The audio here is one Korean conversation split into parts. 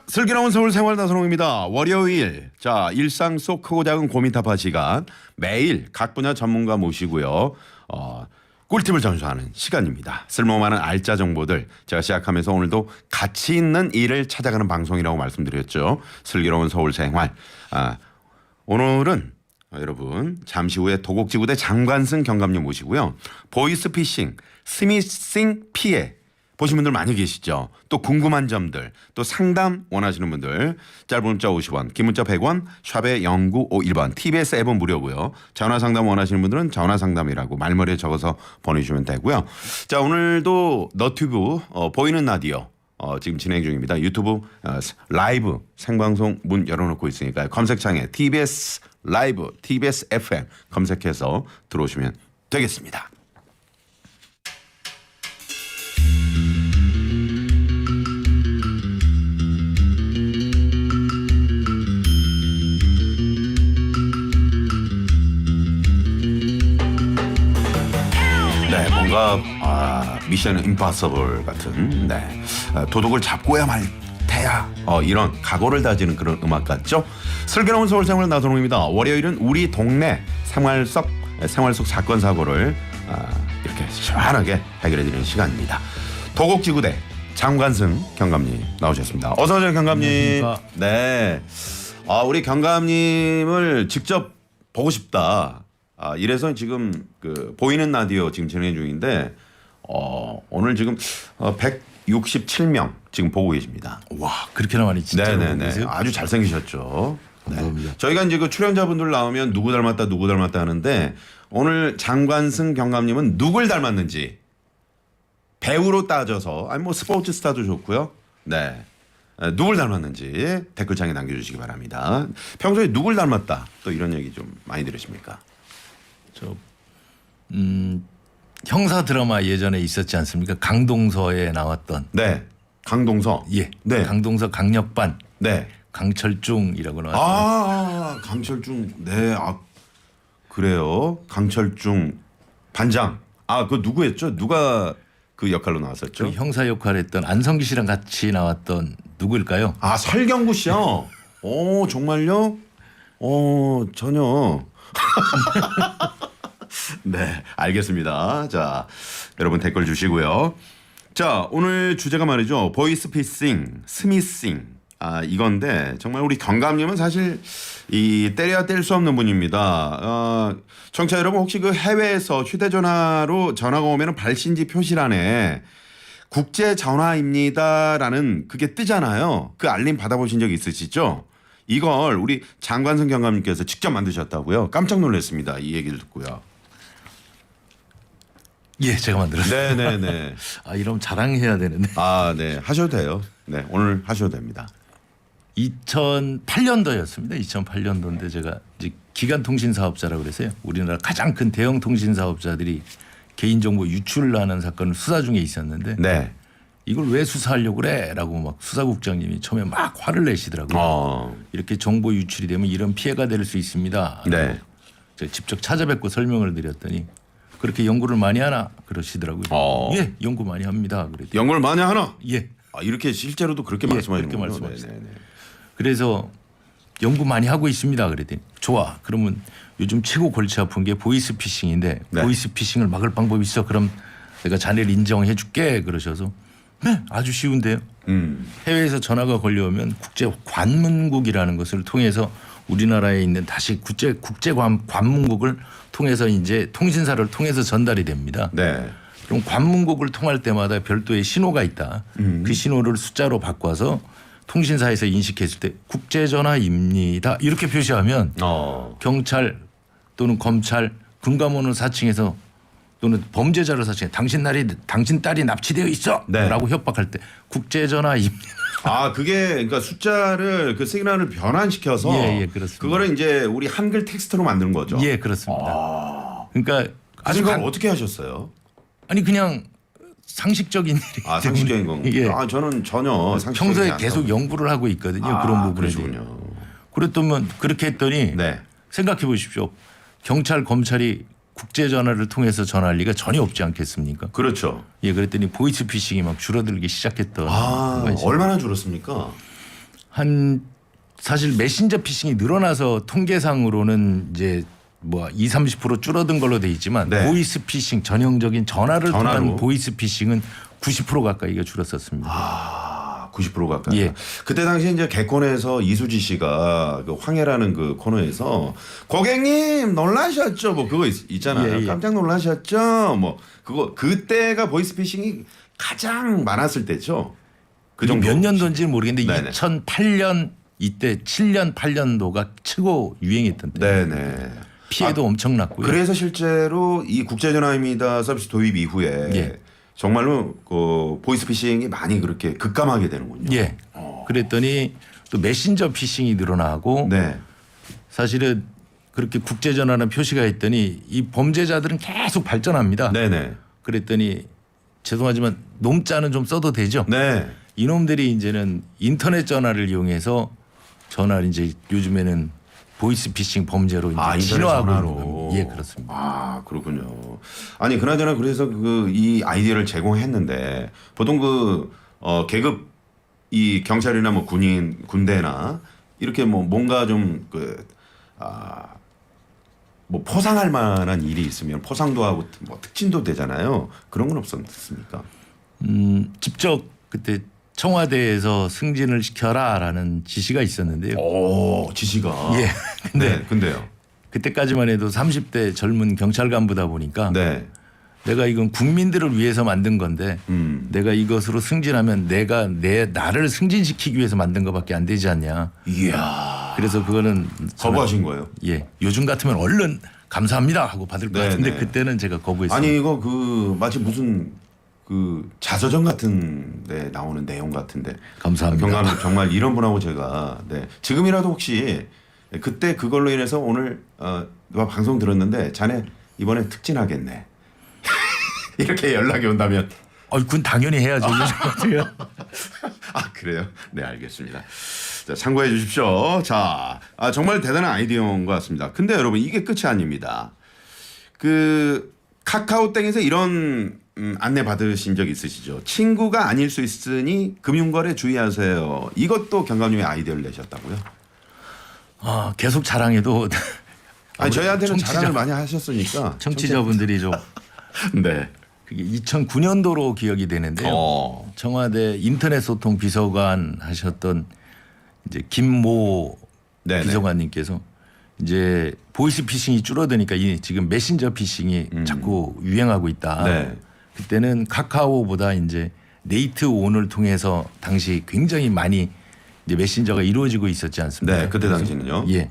슬기로운 서울 생활 나선홍입니다. 월요일 일상 속 크고 작은 고민 타파 시간 매일 각 분야 전문가 모시고요. 꿀팁을 전수하는 시간입니다. 쓸모많은 알짜 정보들 제가 시작하면서 오늘도 가치 있는 일을 찾아가는 방송이라고 말씀드렸죠. 슬기로운 서울 생활. 오늘은 여러분 잠시 후에 도곡지구대 장관승 경감님 모시고요. 보이스피싱, 스미싱 피해 보신 분들 많이 계시죠. 또 궁금한 점들, 또 상담 원하시는 분들 짧은 문자 50원, 긴 문자 100원, 샵에 0951번, TBS 앱은 무료고요. 전화 상담 원하시는 분들은 전화 상담이라고 말머리에 적어서 보내주시면 되고요. 자, 오늘도 너튜브 보이는 라디오 지금 진행 중입니다. 유튜브 라이브 생방송 문 열어놓고 있으니까요. 검색창에 TBS 라이브, TBS FM 검색해서 들어오시면 되겠습니다. 뭔가 미션 임파서블 같은 도둑을 잡고야 말 테야 이런 각오를 다지는 그런 음악 같죠. 슬기로운 서울 생활 나선홍입니다. 월요일은 우리 동네 생활 속 사건 사고를 이렇게 시원하게 해결해드리는 시간입니다. 도곡지구대 장관승 경감님 나오셨습니다. 어서 오세요 경감님. 네. 우리 경감님을 직접 보고 싶다. 이래서 지금 그 보이는 라디오 지금 진행 중인데 오늘 지금 167명 지금 보고 계십니다. 와, 그렇게나 많이 진짜로 보고 네네네. 계세요? 아주 잘생기셨죠. 감사합니다. 네. 저희가 이제 그 출연자분들 나오면 누구 닮았다 하는데 오늘 장관승 경감님은 누굴 닮았는지 배우로 따져서 뭐 스포츠 스타도 좋고요. 네. 누굴 닮았는지 댓글창에 남겨주시기 바랍니다. 평소에 누굴 닮았다 또 이런 얘기 좀 많이 들으십니까? 형사 드라마 예전에 있었지 않습니까? 강동서에 나왔던. 네. 강동서. 예. 네. 강동서 강력반. 네. 강철중이라고 나왔어요. 강철중. 네. 그래요. 강철중 반장. 그 누구였죠? 누가 그 역할로 나왔었죠? 그 형사 역할했던 안성기 씨랑 같이 나왔던 누구일까요? 설경구 씨요. 오, 정말요? 전혀. 네, 알겠습니다. 자, 여러분 댓글 주시고요. 자, 오늘 주제가 말이죠. 보이스피싱, 스미싱. 이건데 정말 우리 경감님은 사실 이 때려야 뗄 수 없는 분입니다. 청취자 여러분 혹시 그 해외에서 휴대전화로 전화가 오면 발신지 표시란에 국제 전화입니다라는 그게 뜨잖아요. 그 알림 받아보신 적 있으시죠? 이걸 우리 장관승 경감님께서 직접 만드셨다고요. 깜짝 놀랐습니다. 이 얘기를 듣고요. 예, 제가 만들었어요. 네네네. 이러면 자랑해야 되는데. 네. 하셔도 돼요. 네, 오늘 하셔도 됩니다. 2008년도였습니다. 2008년도인데 제가 이제 기간통신사업자라고 그래서요. 우리나라 가장 큰 대형 통신사업자들이 개인정보 유출하는 사건을 수사 중에 있었는데 네. 이걸 왜 수사하려고 그래라고 막 수사국장님이 처음에 막 화를 내시더라고요. 이렇게 정보 유출이 되면 이런 피해가 될 수 있습니다. 네. 제가 직접 찾아뵙고 설명을 드렸더니 그렇게 연구를 많이 하나 그러시더라고요. 예, 연구 많이 합니다. 그랬더니 연구를 많이 하나? 예. 이렇게 실제로도 그렇게 예, 말씀하시는 그렇게 거예요? 말씀하셨어요. 그래서 연구 많이 하고 있습니다. 그랬더니 좋아. 그러면 요즘 최고 골치 아픈 게 보이스피싱인데 네. 보이스피싱을 막을 방법이 있어. 그럼 내가 자네를 인정해 줄게. 그러셔서 네, 아주 쉬운데요. 해외에서 전화가 걸려오면 국제 관문국이라는 것을 통해서 우리나라에 있는 다시 국제 관문국을 통해서 이제 통신사를 통해서 전달이 됩니다. 네. 그럼 관문국을 통할 때마다 별도의 신호가 있다. 그 신호를 숫자로 바꿔서 통신사에서 인식했을 때 국제전화입니다. 이렇게 표시하면 경찰 또는 검찰 금감원을 사칭해서 또는 범죄자를 사칭해 당신 딸이 납치되어 있어 네. 라고 협박할 때 국제전화입니다. 그게 그러니까 숫자를 그 시그널을 변환시켜서 예, 그렇습니다. 그거를 이제 우리 한글 텍스트로 만드는 거죠. 예, 그렇습니다. 그러니까 아주 어떻게 하셨어요? 그냥 상식적인 일이 상식적인 건. 예. 저는 전혀 상식적이지 평소에 않다고. 계속 연구를 하고 있거든요. 그런 부분에. 그러시군요. 그랬더니 그렇게 했더니 네. 생각해 보십시오. 경찰 검찰이 국제 전화를 통해서 전화할 리가 전혀 없지 않겠습니까? 그렇죠. 예, 그랬더니 보이스피싱이 막 줄어들기 시작했던. 거죠. 얼마나 줄었습니까? 한 사실 메신저 피싱이 늘어나서 통계상으로는 이제 뭐 20-30% 줄어든 걸로 돼 있지만 네. 보이스 피싱 전형적인 전화를 전화로. 통한 보이스 피싱은 90% 가까이가 줄었었습니다. 아, 90% 가까이. 예. 그때 당시 이제 개콘에서 이수지 씨가 그 황해라는 그 코너에서 고객님 놀라셨죠? 뭐 그거 있잖아요. 예, 예. 깜짝 놀라셨죠? 뭐 그거 그때가 보이스피싱이 가장 많았을 때죠. 그 정도. 몇 년도인지는 모르겠는데 네네. 2008년 이때 7년 8년도가 최고 유행했던 때. 네네. 피해도 엄청났고요. 그래서 실제로 이 국제전화입니다 서비스 도입 이후에 예. 정말로 그 보이스피싱이 많이 그렇게 급감하게 되는군요. 예. 그랬더니 또 메신저 피싱이 늘어나고 네. 사실은 그렇게 국제전화는 표시가 있더니 이 범죄자들은 계속 발전합니다. 네네. 그랬더니 죄송하지만 놈자는 좀 써도 되죠. 네. 이놈들이 이제는 인터넷 전화를 이용해서 전화를 이제 요즘에는 보이스 피싱 범죄로 이제 인터넷 진화하고 전화로. 있는 겁니다. 예, 그렇습니다. 아, 그렇군요. 아니 그나저나 그래서 그 이 아이디어를 제공했는데 보통 계급 이 경찰이나 뭐 군인 군대나 이렇게 뭐 뭔가 좀 뭐 포상할 만한 일이 있으면 포상도 하고 뭐 특진도 되잖아요. 그런 건 없었습니까? 직접 그때 청와대에서 승진을 시켜라라는 지시가 있었는데요. 오, 지시가. 예. 근데 네, 근데요. 그때까지만 해도 30대 젊은 경찰 간부다 보니까 네. 내가 이건 국민들을 위해서 만든 건데 내가 이것으로 승진하면 내가 나를 승진시키기 위해서 만든 것밖에 안 되지 않냐. 이야. 그래서 그거는 거부하신 거예요? 예, 요즘 같으면 얼른 감사합니다 하고 받을 것 네, 같은데 네. 그때는 제가 거부했습니다. 아니 이거 마치 무슨 자서전 같은 데 나오는 내용 같은데. 감사합니다. 경감은 정말 이런 분하고 제가 지금이라도 혹시 그때 그걸로 인해서 오늘 누가 방송 들었는데 자네 이번에 특진하겠네. 이렇게 연락이 온다면 그건 당연히 해야죠. 요즘 같아요. 아 그래요? 네 알겠습니다. 자, 참고해 주십시오. 자, 정말 대단한 아이디어인 것 같습니다. 근데 여러분 이게 끝이 아닙니다. 그 카카오땡에서 이런 안내 받으신 적 있으시죠? 친구가 아닐 수 있으니 금융거래 주의하세요. 이것도 경감님의 아이디어를 내셨다고요? 계속 자랑해도 아니 저희한테는 자랑을 많이 하셨으니까 청취자분들이 좀 네. 그게 2009년도로 기억이 되는데요. 청와대 인터넷 소통 비서관 하셨던 이제 김모 네네. 비서관님께서 이제 보이스 피싱이 줄어드니까 이 지금 메신저 피싱이 자꾸 유행하고 있다. 네. 그때는 카카오보다 이제 네이트온을 통해서 당시 굉장히 많이 이제 메신저가 이루어지고 있었지 않습니까? 네, 그때 당시는요. 예.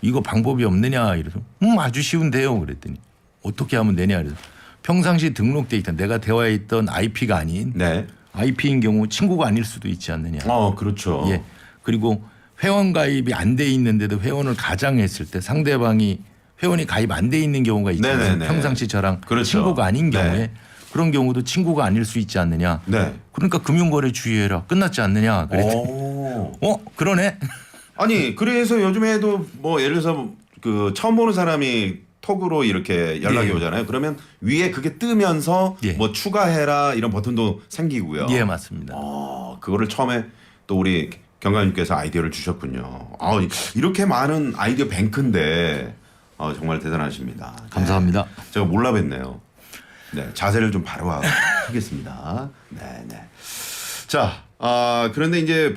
이거 방법이 없느냐 이래서 아주 쉬운데요. 그랬더니 어떻게 하면 되냐 그래서 평상시 등록돼 있던 내가 대화했던 IP가 아닌 네. IP인 경우 친구가 아닐 수도 있지 않느냐. 그렇죠. 예. 그리고 회원 가입이 안 돼 있는데도 회원을 가장했을 때 상대방이 회원이 가입 안 돼 있는 경우가 있잖아요. 네네네. 평상시 저랑 그렇죠. 친구가 아닌 경우에 네. 그런 경우도 친구가 아닐 수 있지 않느냐. 네. 그러니까 금융거래 주의해라. 끝났지 않느냐. 그랬더니 그러네. 아니 그래서 요즘에도 뭐 예를 들어서 그 처음 보는 사람이 톡으로 이렇게 연락이 예. 오잖아요. 그러면 위에 그게 뜨면서 예. 뭐 추가해라 이런 버튼도 생기고요. 예, 맞습니다. 그거를 처음에 또 우리 경감님께서 아이디어를 주셨군요. 이렇게 많은 아이디어 뱅크인데 정말 대단하십니다. 감사합니다. 네. 제가 몰라 뵀네요. 네, 자세를 좀 바로 하겠습니다. 네, 네. 자, 그런데 이제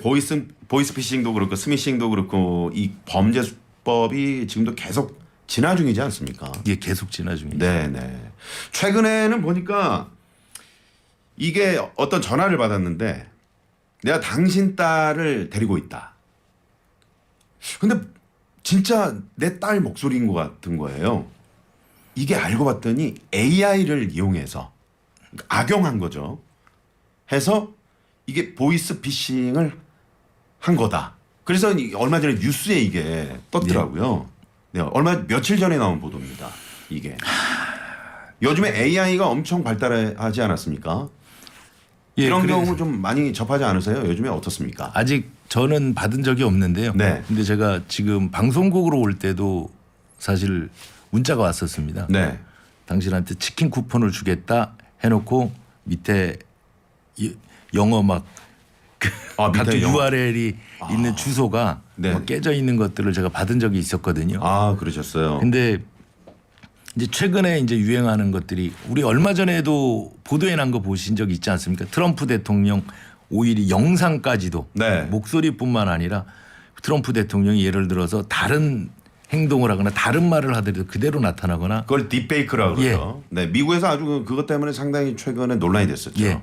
보이스피싱도 그렇고 스미싱도 그렇고 이 범죄 수법이 지금도 계속 진화 중이지 않습니까? 예, 계속 진화 중이죠. 네, 네. 최근에는 보니까 이게 어떤 전화를 받았는데 내가 당신 딸을 데리고 있다. 근데 진짜 내 딸 목소리인 것 같은 거예요. 이게 알고 봤더니 AI를 이용해서 악용한 거죠. 해서 이게 보이스 피싱을 한 거다. 그래서 얼마 전에 뉴스에 이게 떴더라고요. 네, 며칠 전에 나온 보도입니다. 이게. 요즘에 AI가 엄청 발달하지 않았습니까? 예, 이런 경우 좀 많이 접하지 않으세요? 요즘에 어떻습니까? 아직 저는 받은 적이 없는데요. 네. 근데 제가 지금 방송국으로 올 때도 사실 문자가 왔었습니다. 네. 당신한테 치킨 쿠폰을 주겠다 해놓고 밑에 영어 막 각종 URL이 있는 주소가 네. 뭐 깨져 있는 것들을 제가 받은 적이 있었거든요. 아, 그러셨어요. 근데 이제 최근에 이제 유행하는 것들이 우리 얼마 전에도 보도해 난 거 보신 적 있지 않습니까? 트럼프 대통령 오히려 영상까지도 네. 목소리뿐만 아니라 트럼프 대통령이 예를 들어서 다른 행동을 하거나 다른 말을 하더라도 그대로 나타나거나 그걸 딥페이크라고 그러죠. 네, 미국에서 아주 그것 때문에 상당히 최근에 논란이 됐었죠. 예.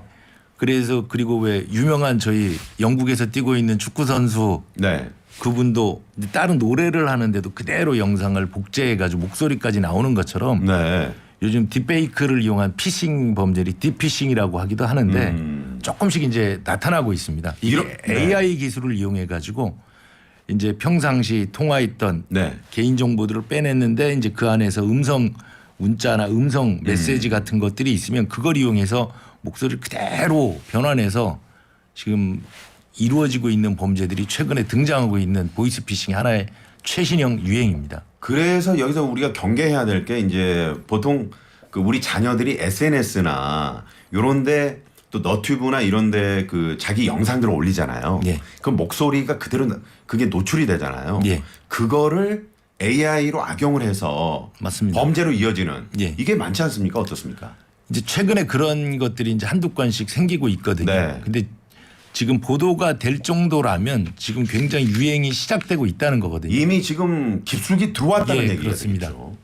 그래서 그리고 왜 유명한 저희 영국에서 뛰고 있는 축구 선수 네. 그분도 다른 노래를 하는데도 그대로 영상을 복제해 가지고 목소리까지 나오는 것처럼 네. 요즘 딥페이크를 이용한 피싱 범죄들이 딥피싱이라고 하기도 하는데 조금씩 이제 나타나고 있습니다. 이게 AI 기술을 이용해 가지고 이제 평상시 통화했던 네. 개인 정보들을 빼냈는데 이제 그 안에서 음성 문자나 음성 메시지 같은 것들이 있으면 그걸 이용해서 목소리를 그대로 변환해서 지금 이루어지고 있는 범죄들이 최근에 등장하고 있는 보이스피싱이 하나의 최신형 유행입니다. 그래서 여기서 우리가 경계해야 될 게 이제 보통 그 우리 자녀들이 SNS나 요런데 또 너튜브나 이런데 그 자기 영상들을 올리잖아요. 예. 그 목소리가 그대로 그게 노출이 되잖아요. 예. 그거를 AI로 악용을 해서 맞습니다. 범죄로 이어지는 예. 이게 많지 않습니까? 어떻습니까? 이제 최근에 그런 것들이 이제 한두 건씩 생기고 있거든요. 네. 근데 지금 보도가 될 정도라면 지금 굉장히 유행이 시작되고 있다는 거거든요. 이미 지금 깊숙이 들어왔다는 예, 얘기가 그렇습니다. 되겠죠.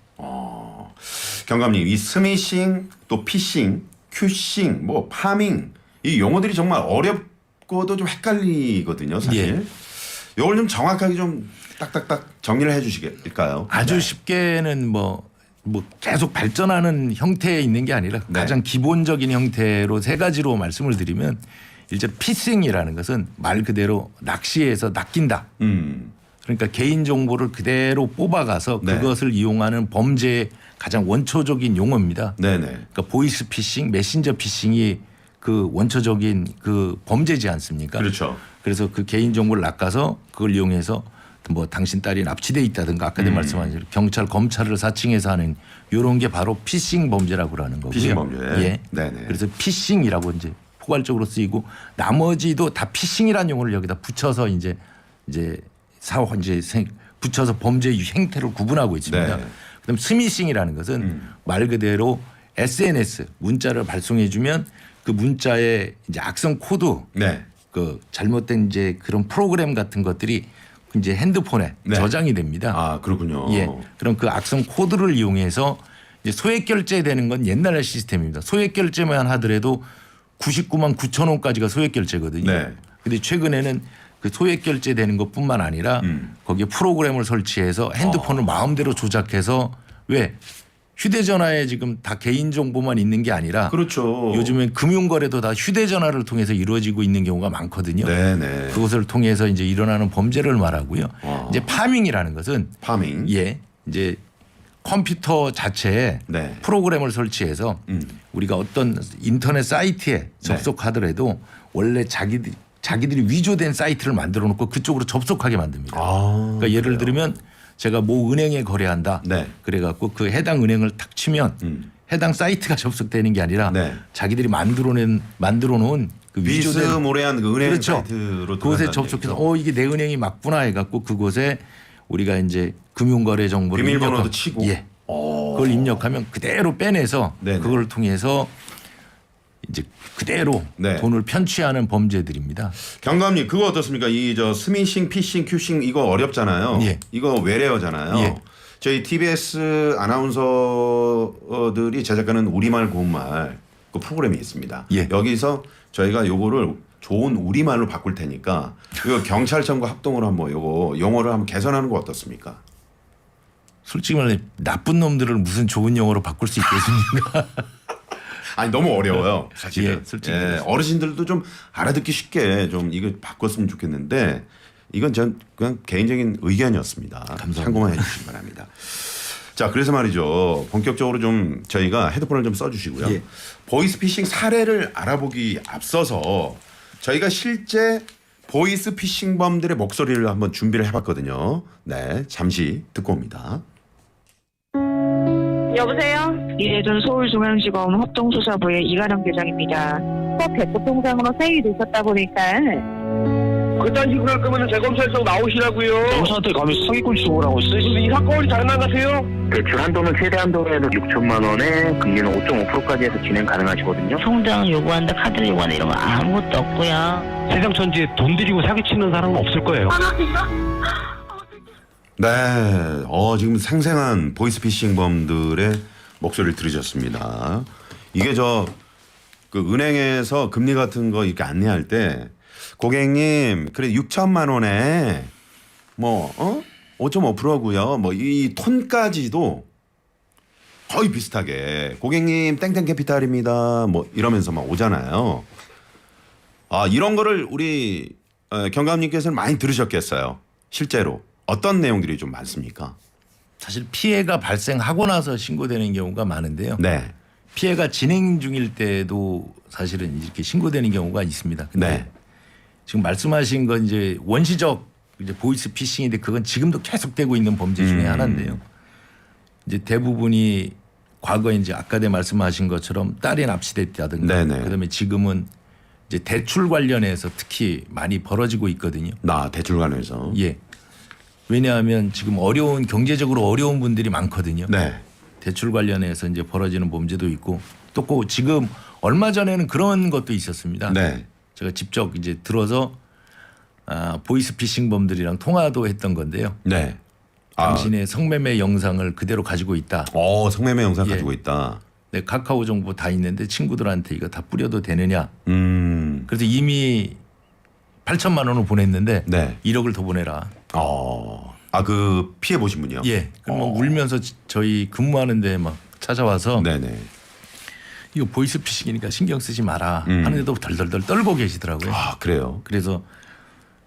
경감님, 이 스미싱 또 피싱, 큐싱, 뭐 파밍 이 용어들이 정말 어렵고도 좀 헷갈리거든요, 사실. 이걸 좀 정확하게 좀 딱딱딱 정리를 해주시겠을까요? 아주 네. 쉽게는 뭐 계속 발전하는 형태에 있는 게 아니라 네. 가장 기본적인 형태로 세 가지로 말씀을 드리면 일단 피싱이라는 것은 말 그대로 낚시해서 낚인다. 그러니까 개인 정보를 그대로 뽑아가서 네. 그것을 이용하는 범죄의 가장 원초적인 용어입니다. 네네. 그러니까 보이스 피싱, 메신저 피싱이 그 원초적인 그 범죄지 않습니까? 그렇죠. 그래서 그 개인 정보를 낚아서 그걸 이용해서 뭐 당신 딸이 납치돼 있다든가 아까 말씀하신 경찰 검찰을 사칭해서 하는 이런 게 바로 피싱 범죄라고 하는 거고요. 피싱 범죄. 예. 네네. 그래서 피싱이라고 이제 포괄적으로 쓰이고 나머지도 다 피싱이라는 용어를 여기다 붙여서 이제 붙여서 범죄 행태를 구분하고 있습니다. 네. 그다음 스미싱이라는 것은 말 그대로 SNS 문자를 발송해 주면 그 문자에 이제 악성 코드 네. 그 잘못된 이제 그런 프로그램 같은 것들이 이제 핸드폰에 네. 저장이 됩니다. 아, 그렇군요. 예. 그럼 그 악성 코드를 이용해서 이제 소액 결제되는 건 옛날 시스템입니다. 소액 결제만 하더라도 99만 9천 원까지가 소액 결제거든요. 네. 근데 최근에는 그 소액 결제되는 것뿐만 아니라 거기에 프로그램을 설치해서 핸드폰을 마음대로 조작해서 왜 휴대전화에 지금 다 개인 정보만 있는 게 아니라 그렇죠. 요즘엔 금융거래도 다 휴대전화를 통해서 이루어지고 있는 경우가 많거든요. 네네. 그것을 통해서 이제 일어나는 범죄를 말하고요. 이제 파밍이라는 것은 파밍. 예, 이제 컴퓨터 자체에 네. 프로그램을 설치해서 우리가 어떤 인터넷 사이트에 접속하더라도 원래 자기들이 위조된 사이트를 만들어 놓고 그쪽으로 접속하게 만듭니다. 그러니까 예를 들면 제가 모 은행에 거래한다. 네. 그래갖고 그 해당 은행을 탁 치면 해당 사이트가 접속되는 게 아니라 네. 자기들이 만들어 놓은 그 위조된 비스모레한 그 은행 그렇죠. 사이트로 그곳에 들어간다는 접속해서 얘기죠. 이게 내 은행이 맞구나 해갖고 그곳에 우리가 이제 금융거래 정보를 비밀번호도 입력하- 치고. 예. 그걸 입력하면 그대로 빼내서 네네. 그걸 통해서 이제 그대로 네. 돈을 편취하는 범죄들입니다. 경감님 그거 어떻습니까? 이 저 스미싱, 피싱, 큐싱 이거 어렵잖아요. 예. 이거 외래어잖아요. 예. 저희 TBS 아나운서들이 제작하는 우리말 고운말 그 프로그램이 있습니다. 예. 여기서 저희가 요거를 좋은 우리말로 바꿀 테니까 이거 경찰청과 합동으로 한번 요거 용어를 한번 개선하는 거 어떻습니까? 솔직히 말해 나쁜 놈들을 무슨 좋은 용어로 바꿀 수 있겠습니까? 아니 너무 어려워요. 사실은. 예, 솔직히 예, 그렇습니다. 어르신들도 좀 알아듣기 쉽게 좀 이거 바꿨으면 좋겠는데 이건 전 그냥 개인적인 의견이었습니다. 참고만 해주시기 바랍니다. 자, 그래서 말이죠. 본격적으로 좀 저희가 헤드폰을 좀 써주시고요. 예. 보이스피싱 사례를 알아보기 앞서서 저희가 실제 보이스피싱범들의 목소리를 한번 준비를 해봤거든요. 네, 잠시 듣고 옵니다. 여보세요? 이해준 서울중앙지검 합동수사부의 이가람 계장입니다. 법 대포 통장으로 세입이 되셨다 보니까 그딴 식으로 할 거면 재검찰청 나오시라고요. 영사한테 감히 사기꾼 취급하고 있어. 이 사건이 장난 같아요? 대출 한도는 최대 한도에는 6천만 원에 금리는 5.5%까지 해서 진행 가능하시거든요. 통장 요구한다, 카드를 요구한다 이런 거 아무것도 없고요. 세상 천지에 돈 들이고 사기치는 사람은 없을 거예요. 네, 지금 생생한 보이스피싱범들의 목소리를 들으셨습니다. 이게 그 은행에서 금리 같은 거 이렇게 안내할 때 고객님, 그래 6천만 원에 5.5%고요. 이 톤까지도 거의 비슷하게 고객님 땡땡 캐피탈입니다. 이러면서 막 오잖아요. 이런 거를 우리 경감님께서는 많이 들으셨겠어요. 실제로 어떤 내용들이 좀 많습니까? 사실 피해가 발생하고 나서 신고되는 경우가 많은데요. 네. 피해가 진행 중일 때도 사실은 이렇게 신고되는 경우가 있습니다. 근데 네. 지금 말씀하신 건 이제 원시적 이제 보이스 피싱인데 그건 지금도 계속되고 있는 범죄 중에 하나인데요. 이제 대부분이 과거에 이제 아까 말씀하신 것처럼 딸이 납치됐다든가 네네. 그다음에 지금은 이제 대출 관련해서 특히 많이 벌어지고 있거든요. 대출 관해서. 예. 왜냐하면 지금 경제적으로 어려운 분들이 많거든요. 네. 대출 관련해서 이제 벌어지는 범죄도 있고 또 지금 얼마 전에는 그런 것도 있었습니다. 네. 제가 직접 이제 들어서 보이스피싱범들이랑 통화도 했던 건데요. 네. 당신의 성매매 영상을 그대로 가지고 있다. 성매매 영상 예. 가지고 있다. 네, 카카오 정보 다 있는데 친구들한테 이거 다 뿌려도 되느냐. 그래서 이미 8천만 원을 보냈는데 네. 1억을 더 보내라. 그 피해 보신 분이요? 예. 그럼 울면서 저희 근무하는데 막 찾아와서 네네. 이거 보이스피싱이니까 신경 쓰지 마라 하는데도 덜덜덜 떨고 계시더라고요. 그래요? 그래서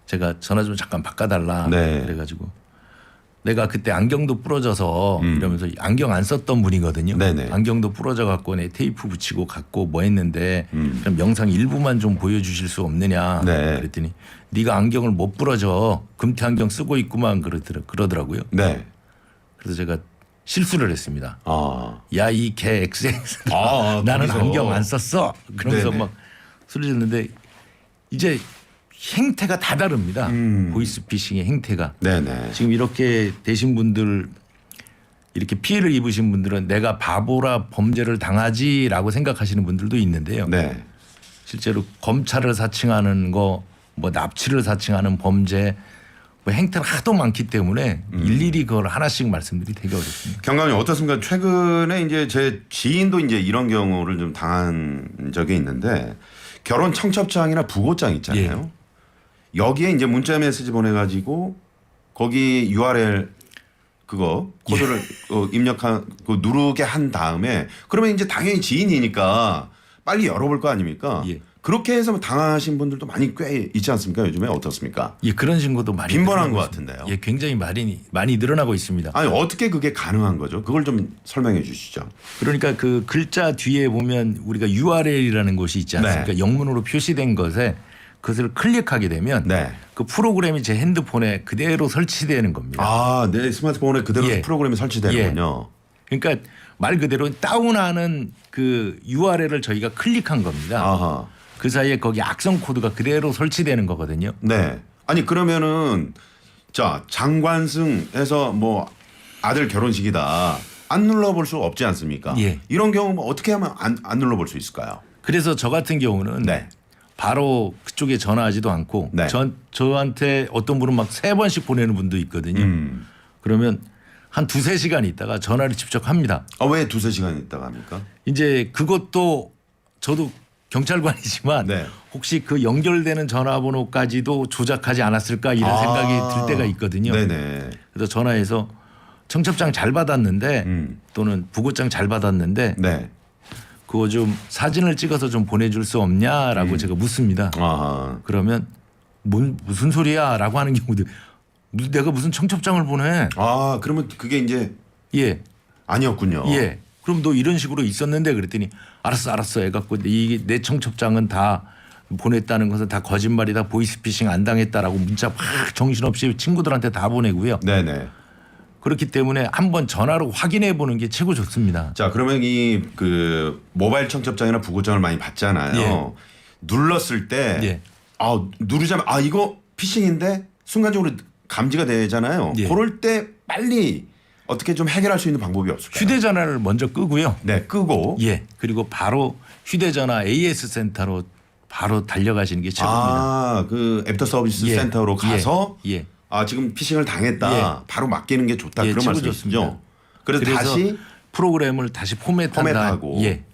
제가 전화 좀 잠깐 바꿔달라. 네. 그래가지고 내가 그때 안경도 부러져서 이러면서 안경 안 썼던 분이거든요. 네네. 안경도 부러져 갖고 내 테이프 붙이고 갖고 뭐 했는데 그럼 영상 일부만 좀 보여주실 수 없느냐. 네. 그랬더니 네가 안경을 못 부러져. 금태 안경 쓰고 있구만 그러더라고요. 네. 그래서 제가 실수를 했습니다. 야 이 개 XX 나는 거기서. 안경 안 썼어. 그러면서 네네. 막 소리 졌는데 이제 행태가 다 다릅니다. 보이스피싱의 행태가. 네네. 지금 이렇게 되신 분들 이렇게 피해를 입으신 분들은 내가 바보라 범죄를 당하지라고 생각하시는 분들도 있는데요. 네. 실제로 검찰을 사칭하는 거 납치를 사칭하는 범죄 행태가 하도 많기 때문에 일일이 그걸 하나씩 말씀드리기 되게 어렵습니다. 경감님 어떻습니까? 최근에 이제 제 지인도 이제 이런 경우를 좀 당한 적이 있는데 결혼 청첩장이나 부고장 있잖아요. 여기에 이제 문자 메시지 보내가지고 거기 URL 그거 코드를 입력한 누르게 한 다음에 그러면 이제 당연히 지인이니까 빨리 열어볼 거 아닙니까? 예. 그렇게 해서 당하신 분들도 많이 꽤 있지 않습니까? 요즘에 어떻습니까? 예, 그런 신고도 많이 빈번한 늘어나고 것 있습니다. 같은데요. 예, 굉장히 많이 늘어나고 있습니다. 아니 어떻게 그게 가능한 거죠? 그걸 좀 설명해 주시죠. 그러니까 그 글자 뒤에 보면 우리가 URL이라는 곳이 있지 않습니까? 네. 영문으로 표시된 것에 그것을 클릭하게 되면 네. 그 프로그램이 제 핸드폰에 그대로 설치되는 겁니다. 내 스마트폰에 그대로 예. 프로그램이 설치되는군요. 그러니까 말 그대로 다운하는 그 URL을 저희가 클릭한 겁니다. 아하. 그 사이에 거기 악성 코드가 그대로 설치되는 거거든요. 네. 아니 그러면은 장관승해서 아들 결혼식이다. 안 눌러볼 수 없지 않습니까? 예. 이런 경우 어떻게 하면 안 눌러볼 수 있을까요? 그래서 저 같은 경우는 네. 바로 그쪽에 전화하지도 않고 네. 저한테 어떤 분은 막 3번씩 보내는 분도 있거든요. 그러면 한 2-3시간 있다가 전화를 직접 합니다. 왜 2-3시간 있다가 합니까? 이제 그것도 저도 경찰관이지만 네. 혹시 그 연결되는 전화번호까지도 조작하지 않았을까 이런 생각이 들 때가 있거든요. 네네. 그래서 전화해서 청첩장 잘 받았는데 또는 부고장 잘 받았는데 네. 그거 좀 사진을 찍어서 좀 보내줄 수 없냐라고 제가 묻습니다. 아하. 그러면 무슨 소리야라고 하는 경우도 내가 무슨 청첩장을 보내? 그러면 그게 이제 예. 아니었군요. 예. 그럼 너 이런 식으로 있었는데 그랬더니 알았어 해갖고 이게 내 청첩장은 다 보냈다는 것은 다 거짓말이다 보이스피싱 안 당했다라고 문자 막 정신없이 친구들한테 다 보내고요. 네네. 그렇기 때문에 한번 전화로 확인해 보는 게 최고 좋습니다. 자 그러면 이 모바일 청첩장이나 부고장을 많이 받잖아요. 예. 눌렀을 때 예. 누르자면 이거 피싱인데 순간적으로 감지가 되잖아요. 예. 그럴 때 빨리 어떻게 좀 해결할 수 있는 방법이 없을까요? 휴대전화를 먼저 끄고요. 네, 끄고. 예. 그리고 바로 휴대전화 AS 센터로 바로 달려가시는 게 최고입니다. 그 애프터 서비스 예. 센터로 가서 예. 지금 피싱을 당했다. 예. 바로 맡기는 게 좋다. 예, 그런 최고 말씀이시죠. 좋습니다. 그래서 다시 프로그램을 다시 포맷한다. 포맷하고. 예.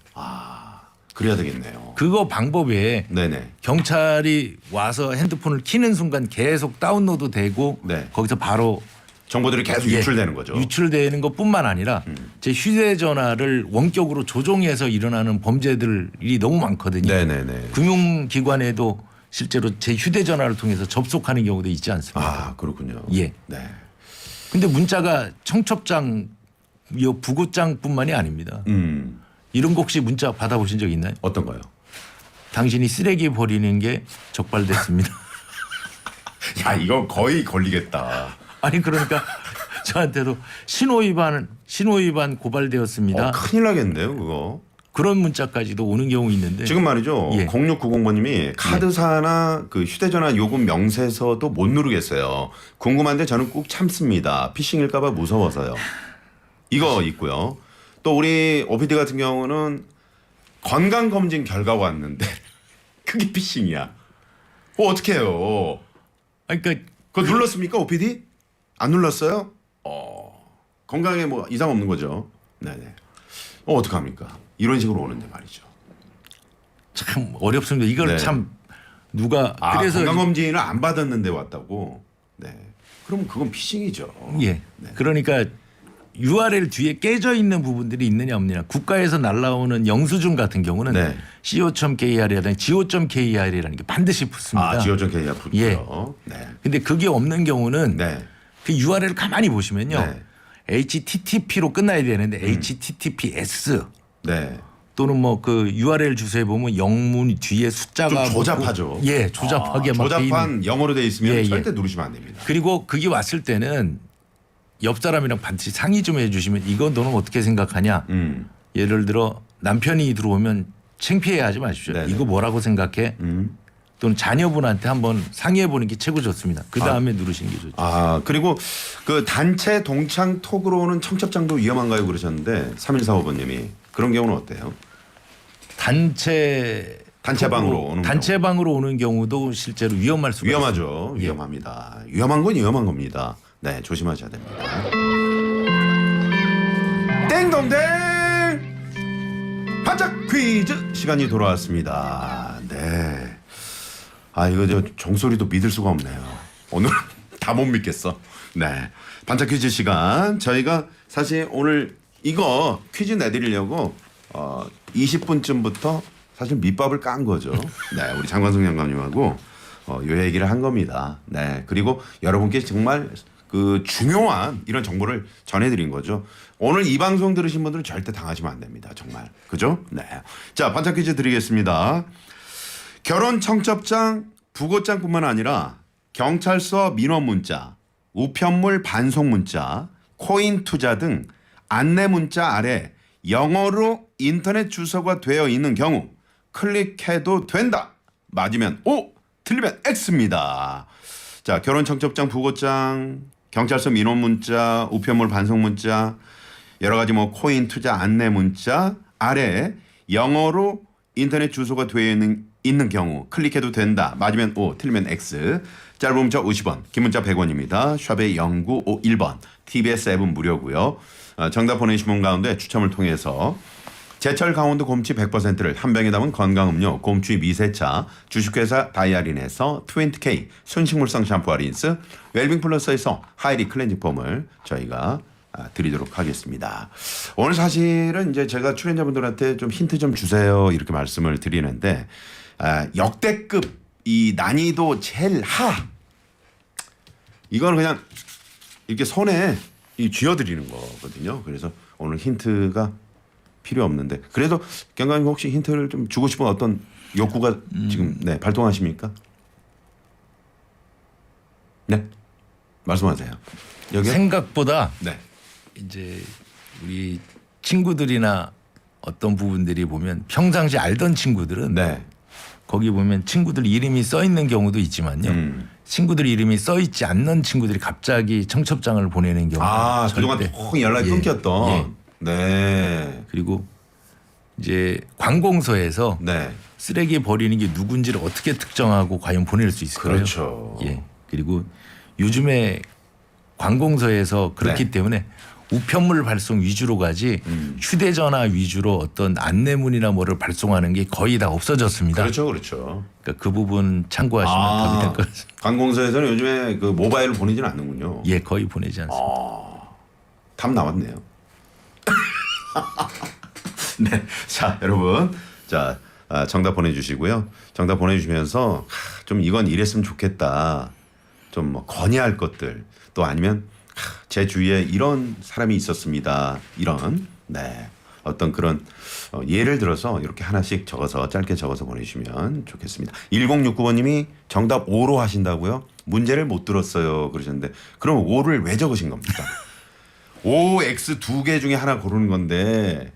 그래야 되겠네요. 그거 방법 외에 네네. 경찰이 와서 핸드폰을 키는 순간 계속 다운로드 되고 네. 거기서 바로 정보들이 계속 예, 유출되는 거죠. 유출되는 것뿐만 아니라 제 휴대전화를 원격으로 조종해서 일어나는 범죄들이 너무 많거든요. 네네네. 금융기관에도 실제로 제 휴대전화를 통해서 접속하는 경우도 있지 않습니까? 그렇군요. 예. 네. 근데 문자가 청첩장, 부고장뿐만이 아닙니다. 이런 거 혹시 문자 받아보신 적 있나요? 어떤 거요? 당신이 쓰레기 버리는 게 적발됐습니다. 야, 이거 거의 걸리겠다. 아니 그러니까 저한테도 신호위반 고발되었습니다. 큰일 나겠는데요, 그거. 그런 문자까지도 오는 경우 있는데 지금 말이죠. 예. 0690번님이 카드사나 그 휴대전화 요금 명세서도 못 누르겠어요. 궁금한데 저는 꼭 참습니다. 피싱일까봐 무서워서요. 이거 있고요. 또 우리 OPD 같은 경우는 건강검진 결과 왔는데 그게 피싱이야. 어떻게 해요? 아니, 그러니까 그거 눌렀습니까, OPD? 안 눌렀어요? 건강에 뭐 이상 없는 거죠. 네네. 어떡합니까? 이런 식으로 오는데 말이죠. 참 어렵습니다. 이걸 네. 참 누가 그래서 건강검진을 안 받았는데 왔다고. 네. 그럼 그건 피싱이죠. 예. 네. 그러니까 URL 뒤에 깨져 있는 부분들이 있느냐 없느냐. 국가에서 날라오는 영수증 같은 경우는 네. co.kr이라든지 go.kr이라는 게 반드시 붙습니다. 지오전 KR 붙죠. 예. 네. 근데 그게 없는 경우는 네. 그 URL 가만히 보시면요. 네. HTTP로 끝나야 되는데 HTTPS 네. 또는 뭐 그 URL 주소에 보면 영문 뒤에 숫자가 좀 조잡하죠. 붙고, 예, 조잡하게 막 돼 있는. 조잡한 영어로 돼 있으면 예, 예. 절대 누르시면 안 됩니다. 그리고 그게 왔을 때는 옆 사람이랑 반드시 상의 좀 해주시면 이거 너는 어떻게 생각하냐. 예를 들어 남편이 들어오면 창피해하지 마십시오. 네네. 이거 뭐라고 생각해? 또는 자녀분한테 한번 상의해 보는 게 최고 좋습니다. 그 다음에 누르시는 게 좋죠. 그리고 그 단체 동창 톡으로 오는 청첩장도 위험한가요 그러셨는데 3145번님이 그런 경우는 어때요? 단체방으로 오는 단체방으로 오는 경우도 실제로 위험할 수가 위험하죠. 있습니다. 예. 위험합니다. 위험한 건 위험한 겁니다. 네, 조심하셔야 됩니다. 땡동댕 반짝 퀴즈 시간이 돌아왔습니다. 네. 이거 저 종소리도 믿을 수가 없네요. 오늘 다 못 믿겠어. 네. 반짝 퀴즈 시간. 저희가 사실 오늘 이거 퀴즈 내드리려고 20분쯤부터 사실 밑밥을 깐 거죠. 네. 우리 장관성 장관님하고 요 얘기를 한 겁니다. 네. 그리고 여러분께 정말 그 중요한 이런 정보를 전해드린 거죠. 오늘 이 방송 들으신 분들은 절대 당하시면 안 됩니다. 정말. 그죠? 네. 자, 반짝 퀴즈 드리겠습니다. 결혼 청첩장, 부고장뿐만 아니라 경찰서 민원 문자, 우편물 반송 문자, 코인 투자 등 안내 문자 아래 영어로 인터넷 주소가 되어 있는 경우 클릭해도 된다. 맞으면 O, 틀리면 X입니다. 자, 결혼 청첩장, 부고장, 경찰서 민원 문자, 우편물 반송 문자, 여러 가지 뭐 코인 투자 안내 문자 아래 영어로 인터넷 주소가 되어 있는 경우 클릭해도 된다. 맞으면 O, 틀리면 X. 짧은 문자 50원, 긴 문자 100원입니다. 샵의 0951번, TBS 앱은 무료고요. 정답 보내주신 분 가운데 추첨을 통해서 제철 강원도 곰치 100%를 한 병에 담은 건강음료 곰취 미세차, 주식회사 다이아린에서 20K 순식물성 샴푸와 린스, 웰빙 플러스에서 하이리 클렌징 폼을 저희가 드리도록 하겠습니다. 오늘 사실은 이제 제가 출연자분들한테 좀 힌트 좀 주세요 이렇게 말씀을 드리는데 역대급 이 난이도 제일 이거는 그냥 이렇게 손에 쥐어드리는 거거든요. 그래서 오늘 힌트가 필요 없는데 그래도 경관님 혹시 힌트를 좀 주고 싶은 어떤 욕구가 지금 발동하십니까? 네, 말씀하세요. 여기 생각보다 네. 이제 우리 친구들이나 어떤 부분들이 보면 평상시 알던 친구들은 네. 거기 보면 친구들 이름이 써 있는 경우도 있지만요. 친구들 이름이 써 있지 않는 친구들이 갑자기 청첩장을 보내는 경우. 아, 그동안 통 연락이 끊겼던. 예. 네. 그리고 이제 관공서에서 네. 쓰레기 버리는 게 누군지를 어떻게 특정하고 과연 보낼 수 있을까요? 그렇죠. 예. 그리고 요즘에 관공서에서 그렇기 네. 때문에 우편물 발송 위주로 가지 휴대전화 위주로 어떤 안내문이나 뭐를 발송하는 게 거의 다 없어졌습니다. 그렇죠, 그렇죠. 그러니까 그 부분 참고하시면 답이 될 것 같습니다. 관공서에서는 요즘에 그 모바일로 보내지는 않는군요. 예, 거의 보내지 않습니다. 답 나왔네요. 네, 자 여러분, 자 정답 보내주시고요. 정답 보내주시면서 좀 이건 이랬으면 좋겠다. 좀 뭐 건의할 것들 또 아니면 제 주위에 이런 사람이 있었습니다. 이런 네 어떤 그런 예를 들어서 이렇게 하나씩 적어서 짧게 적어서 보내주시면 좋겠습니다. 1069번님이 정답 5로 하신다고요? 문제를 못 들었어요 그러셨는데 그럼 5를 왜 적으신 겁니까? O, X 두 개 중에 하나 고르는 건데